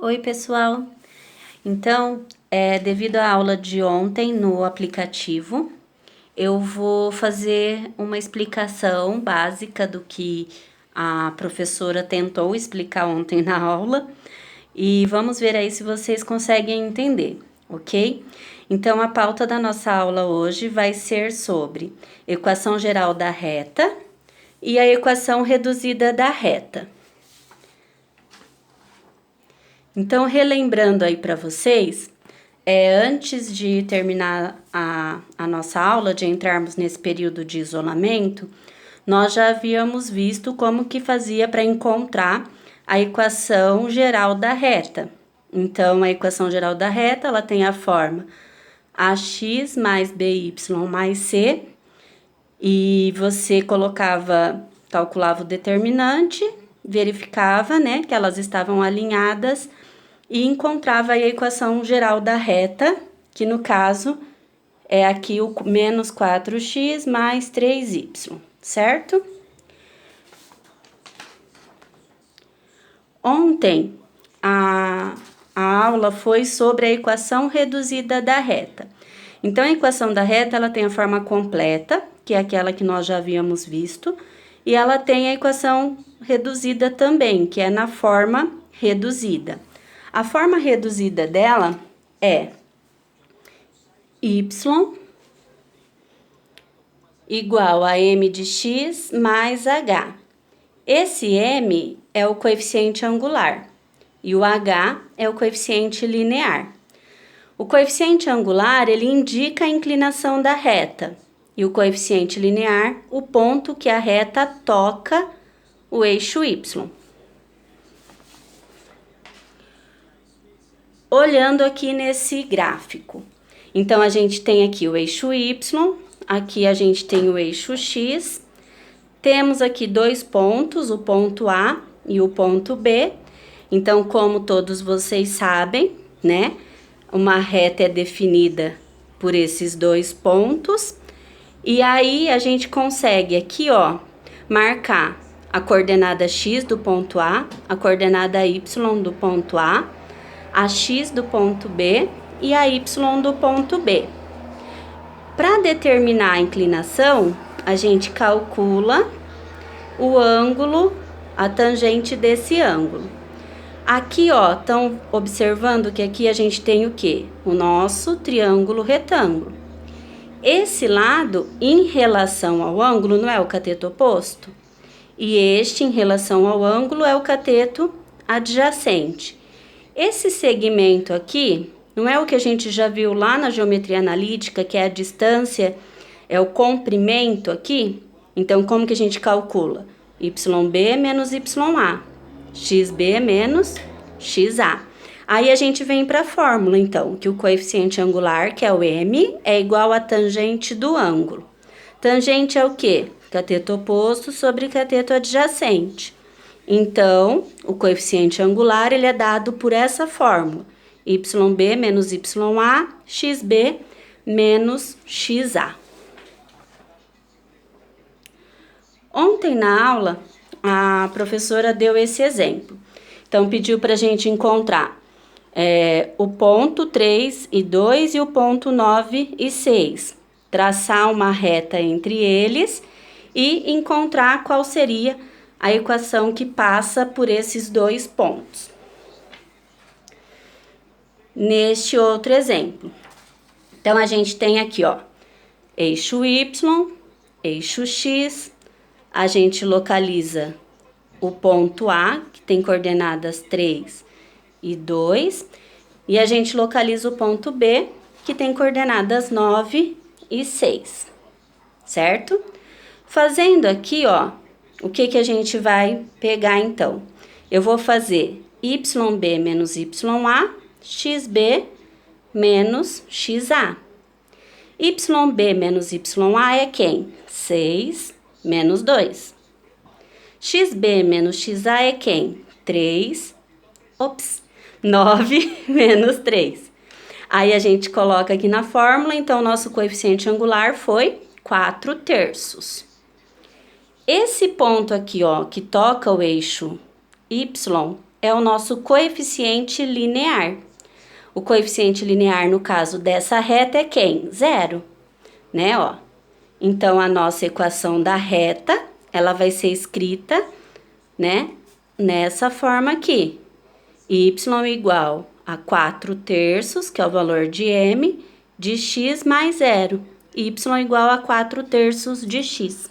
Oi, pessoal! Então, devido à aula de ontem no aplicativo, eu vou fazer uma explicação básica do que a professora tentou explicar ontem na aula e vamos ver aí se vocês conseguem entender, ok? Então, a pauta da nossa aula hoje vai ser sobre equação geral da reta e a equação reduzida da reta. Então, relembrando aí para vocês, antes de terminar a nossa aula, de entrarmos nesse período de isolamento, nós já havíamos visto como que fazia para encontrar a equação geral da reta. Então, a equação geral da reta, ela tem a forma ax mais by mais c, e você calculava o determinante, verificava, né, que elas estavam alinhadas e encontrava a equação geral da reta, que no caso é aqui o menos 4x mais 3y, certo? Ontem a aula foi sobre a equação reduzida da reta. Então, a equação da reta, ela tem a forma completa, que é aquela que nós já havíamos visto, e ela tem a equação reduzida também, que é na forma reduzida. A forma reduzida dela é y igual a m de x mais h. Esse m é o coeficiente angular e o h é o coeficiente linear. O coeficiente angular, ele indica a inclinação da reta e o coeficiente linear, o ponto que a reta toca o eixo y. Olhando aqui nesse gráfico, então a gente tem aqui o eixo y, aqui a gente tem o eixo x, temos aqui dois pontos, o ponto A e o ponto B. Então, como todos vocês sabem, né, uma reta é definida por esses dois pontos, e aí a gente consegue aqui, ó, marcar a coordenada x do ponto A, a coordenada y do ponto A x do ponto B e a y do ponto B. Para determinar a inclinação, a gente calcula o ângulo, a tangente desse ângulo. Aqui, ó, estão observando que aqui a gente tem o quê? O nosso triângulo retângulo. Esse lado, em relação ao ângulo, não é o cateto oposto? E este, em relação ao ângulo, é o cateto adjacente. Esse segmento aqui, não é o que a gente já viu lá na geometria analítica, que é a distância, é o comprimento aqui? Então, como que a gente calcula? YB menos YA, XB menos XA. Aí a gente vem para a fórmula, então, que o coeficiente angular, que é o M, é igual a tangente do ângulo. Tangente é o quê? Cateto oposto sobre cateto adjacente. Então, o coeficiente angular, ele é dado por essa fórmula, YB menos YA, XB menos XA. Ontem na aula, a professora deu esse exemplo. Então, pediu para a gente encontrar o ponto 3 e 2 e o ponto 9 e 6. Traçar uma reta entre eles e encontrar qual seria a equação que passa por esses dois pontos. Neste outro exemplo. Então, a gente tem aqui, ó, eixo Y, eixo X, a gente localiza o ponto A, que tem coordenadas 3 e 2, e a gente localiza o ponto B, que tem coordenadas 9 e 6, certo? Fazendo aqui, ó, o que a gente vai pegar, então? Eu vou fazer YB menos YA, XB menos XA. YB menos YA é quem? 6 menos 2. XB menos XA é quem? 9 menos 3. Aí a gente coloca aqui na fórmula, então, nosso coeficiente angular foi 4/3. Esse ponto aqui, ó, que toca o eixo Y, é o nosso coeficiente linear. O coeficiente linear, no caso dessa reta, é quem? 0, né, ó. Então, a nossa equação da reta, ela vai ser escrita, né, nessa forma aqui. Y igual a 4/3, que é o valor de m, de x mais 0. Y igual a 4/3 de x.